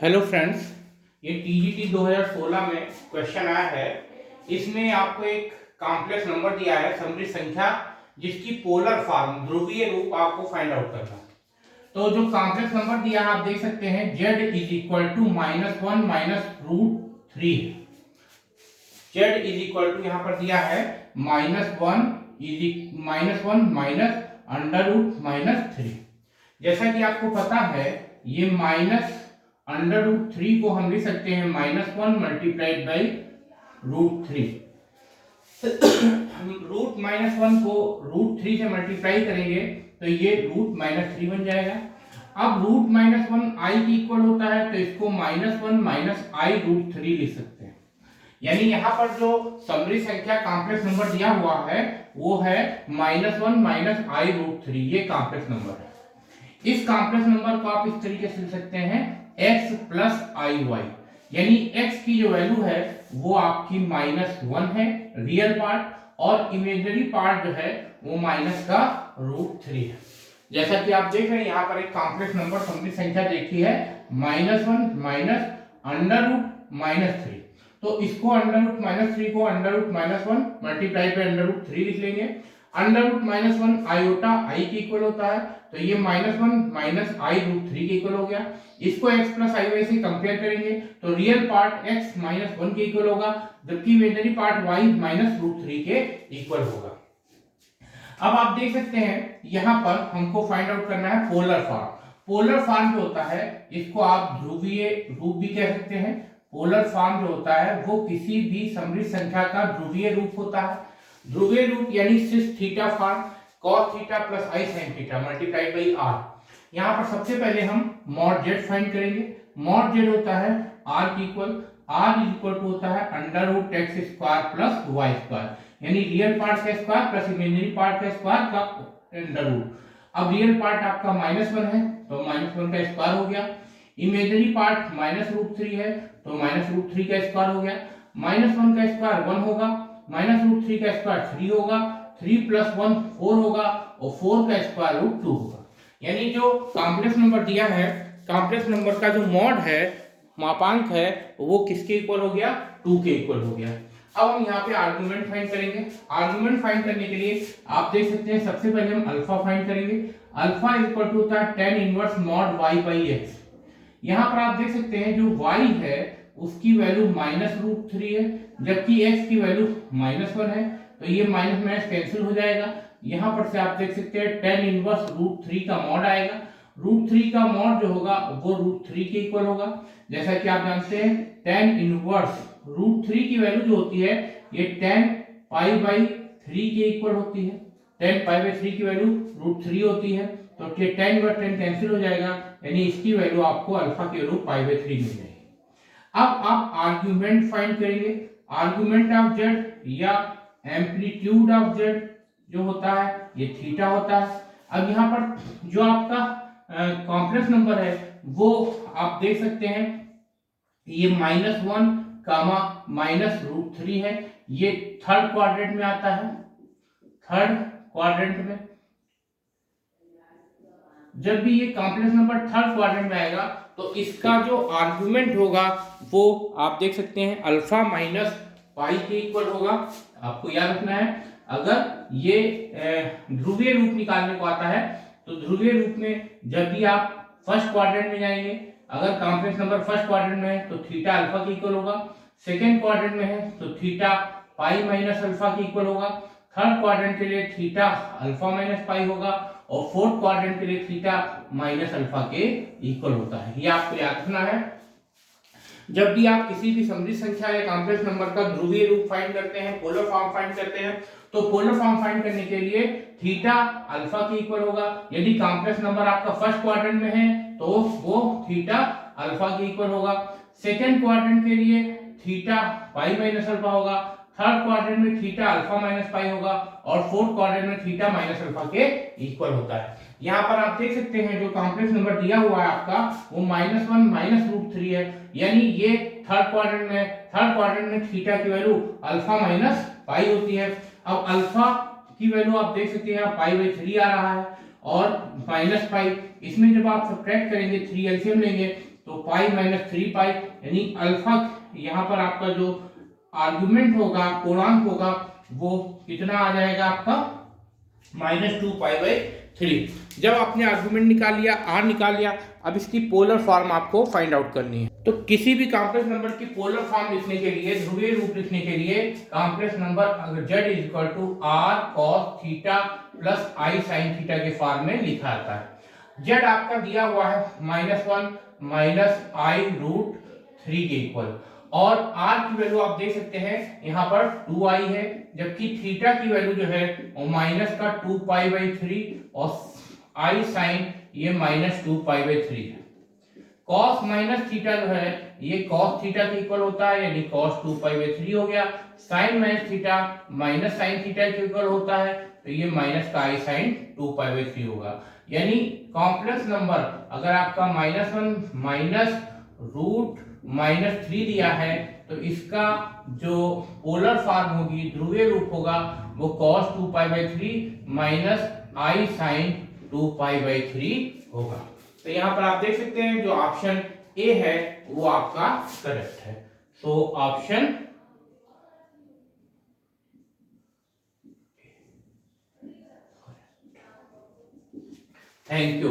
Hello friends, ये TGT 2016 में question आया है। इसमें आपको एक कॉम्प्लेक्स नंबर दिया है, सम संख्या, जिसकी पोलर फॉर्म ध्रुवीय रूप आपको फाइंड आउट करना है। तो जो कॉम्प्लेक्स नंबर दिया है आप देख सकते हैं z is equal to -1 minus root three. z is equal to यहाँ पर दिया है -1 माइनस अंडर रूट -3। जैसा कि आपको पता है ये माइनस अंडर रूट थ्री को हम लिख सकते हैं -1 multiplied by root three. Root -1 को रूट थ्री से मल्टीप्लाई करेंगे तो ये रूट -3 बन जाएगा। अब रूट -1 i के इक्वल होता है तो इसको -1 माइनस आई रूट थ्री लिख सकते हैं। यानी यहाँ पर जो समरी संख्या कॉम्प्लेक्स नंबर दिया हुआ है वो है -1 माइनस आई रूट थ्री। ये कॉम्प्लेक्स नंबर है। इस कॉम्प्लेक्स नंबर को आप इस तरीके से लिख सकते हैं x प्लस आई वाई, यानी x की जो वैल्यू है वो आपकी -1 है रियल पार्ट, और इमेजिनरी पार्ट जो है वो माइनस का रूट थ्री है। जैसा कि आप देख रहे हैं यहाँ पर एक कॉम्प्लेक्स नंबर समरी संख्या देखी है -1 माइनस अंडर रूट -3। तो इसको अंडर रूट -3 को अंडर रूट -1 मल्टीप्लाई पे अंडर रूट थ्री लिख लेंगे। अंडर रूट -1 आयोटा आई के इक्वल होता है तो ये -1 माइनस आई रूट थ्री के इक्वल हो गया। इसको x प्लस आई वाई से कंपेयर करेंगे तो रियल पार्ट x -1 के इक्वल होगा, जबकि imaginary part y minus root three के इक्वल होगा। अब आप देख सकते हैं यहाँ पर हमको फाइंड आउट करना है पोलर फॉर्म। पोलर फॉर्म जो होता है इसको आप ध्रुवीय रूप भी कह सकते हैं। पोलर फॉर्म जो होता है वो किसी भी समृद्ध संख्या का ध्रुवीय रूप होता है। ध्रुवीय रूप यानी cis theta form cos theta plus i sin theta multiplied by r। यहाँ पर सबसे पहले हम मॉड z फाइंड करेंगे। मॉड z होता है r की इक्वल, r इक्वल टू होता है under root x square plus y square, यानी रियल पार्ट का स्क्वायर प्लस इमेजिनरी पार्ट का स्क्वायर का अंडर रूट। अब रियल पार्ट आपका -1 है तो -1 का स्क्वायर हो गया। इमेजिनरी पार्ट -√3 है तो -√3 का स्क्वायर हो गया। -1 का स्क्वायर 1 होगा, -√3 का स्क्वायर 3 होगा, 3 + 1 4 होगा, और 4 का स्क्वायर रूट 2 होगा। यानी जो कॉम्प्लेक्स नंबर दिया है, कॉम्प्लेक्स नंबर का जो मॉड है, मापांक है, वो किसके इक्वल हो गया? 2 के इक्वल हो गया। अब हम यहाँ पे आर्गुमेंट फाइंड करेंगे। आर्गुमेंट फाइंड करने के लिए आप देख सकते हैं सबसे पहले हम अल्फा फाइंड करेंगे। अल्फा इक्वल टू होता है tan inverse mod y by x। यहाँ पर आप देख सकते हैं जो y है उसकी वैल्यू -√3 है, जबकि x की वैल्यू -1 है, तो ये माइनस माइनस कैंसिल हो जाएगा। यहाँ पर से आप देख सकते हैं tan इनवर्स √3 का मॉड आएगा। √3 का मॉड जो होगा वो √3 के इक्वल होगा। जैसा कि आप जानते हैं tan इनवर्स √3 की वैल्यू जो होती है ये tan π/3 के इक्वल होती है। tan π/3 की वैल्यू √3 होती है, तो tan इनवर्स tan कैंसिल हो जाएगा, यानी इसकी वैल्यू आपको अल्फा की वैल्यू π/3 मिल जाएगी। अब आप आर्गुमेंट फाइंड करेंगे। आर्गुमेंट ऑफ z या एम्पलीट्यूड ऑफ z जो होता है ये थीटा होता है। अब यहाँ पर जो आपका कॉम्प्लेक्स नंबर है वो आप देख सकते हैं ये -1 कामा -√3 है। ये थर्ड क्वाड्रेंट में आता है। थर्ड क्वाड्रेंट में जब भी ये कॉम्प्लेक्स नंबर थर्ड क्वाड्रेंट में आएगा तो इसका जो आर्गुमेंट होगा वो आप देख सकते हैं अल्फा माइनस पाई के इक्वल होगा। आपको याद रखना है, अगर ये ध्रुवीय रूप निकालने को आता है तो ध्रुवीय रूप में जब भी आप फर्स्ट क्वाड्रेंट में जाएंगे, अगर कॉम्प्लेक्स नंबर फर्स्ट क्वाड्रेंट में है तो थीटा अल्फा के इक्वल होगा। सेकेंड क्वाड्रेंट में है तो थीटा पाई माइनस अल्फा के इक्वल होगा। थर्ड क्वाड्रेंट के लिए थीटा अल्फा माइनस पाई होगा, और फोर्थ क्वाड्रेंट के लिए थीटा माइनस अल्फा के इक्वल होता है। ये आपको याद रखना है। जब भी आप किसी भी समृद्ध संख्या या कॉम्प्लेक्स नंबर का ध्रुवीय रूप फाइंड करते हैं, पोलर फॉर्म फाइंड करते हैं, तो पोलर फॉर्म फाइंड करने के लिए थीटा अल्फा के इक्वल होगा। यदि कॉम्प्लेक्स नंबर आपका फर्स्ट क्वाड्रेंट में है तो वो थीटा अल्फा के इक्वल होगा। सेकेंड क्वाड्रेंट के लिए थीटा पाई माइनस अल्फा होगा। थर्ड क्वाड्रेंट में थीटा अल्फा माइनस पाई होगा, और फोर्थ क्वाड्रेंट में थीटा माइनस अल्फा के इक्वल होता है। यहाँ पर आप देख सकते हैं जो कॉम्प्लेक्स नंबर दिया हुआ है आपका वो -1 माइनस √3 है, यानी ये थर्ड क्वाड्रेंट में थीटा की वैल्यू अल्फा माइनस पाई होती है। अब अल्फा की वैल्यू आप देख सकते हैं π/3 आ रहा है और -पाई, इसमें जब आप सब्ट्रैक्ट करेंगे 3 एलसीएम लेंगे तो पाई माइनस 3 पाई, यानी अल्फा यहाँ पर आपका जो आर्गुमेंट होगा, पूर्णांक होगा, वो कितना आ जाएगा आपका -2 पाई/3। जब आपने आर्गुमेंट निकाल लिया, आर निकाल लिया, अब इसकी पोलर फॉर्म आपको फाइंड आउट करनी है। तो किसी भी कॉम्प्लेक्स नंबर की पोलर फॉर्म लिखने के लिए, ध्रुवीय रूप लिखने के लिए, कॉम्प्लेक्स नंबर अगर z is equal to r cos theta plus i sin theta के फॉर्म में लिखा जाता है। z आपका दिया हुआ है -1 माइनस आई रूट 3 के इक्वल, और r की वैल्यू आप देख सकते हैं यहाँ पर 2i है, जबकि थीटा की वैल्यू जो है वो माइनस का 2 पाई/3 और i साइन ये -2 पाई/3 है। cos माइनस थीटा जो है ये cos थीटा के इक्वल होता है, यानी cos 2 पाई/3 हो गया। sin minus theta minus sin theta के इक्वल होता है, तो ये माइनस का i sin 2 पाई/3 होगा। यानी कॉम्प्लेक्स नंबर अगर आपका -1 माइनस रूट -3 दिया है, तो इसका जो पोलर फॉर्म होगी, ध्रुवीय रूप होगा, वो cos 2 पाई/3 माइनस i sin 2 पाई/3 होगा। तो यहाँ पर आप देख सकते हैं जो ऑप्शन ए है वो आपका करेक्ट है। So option thank you.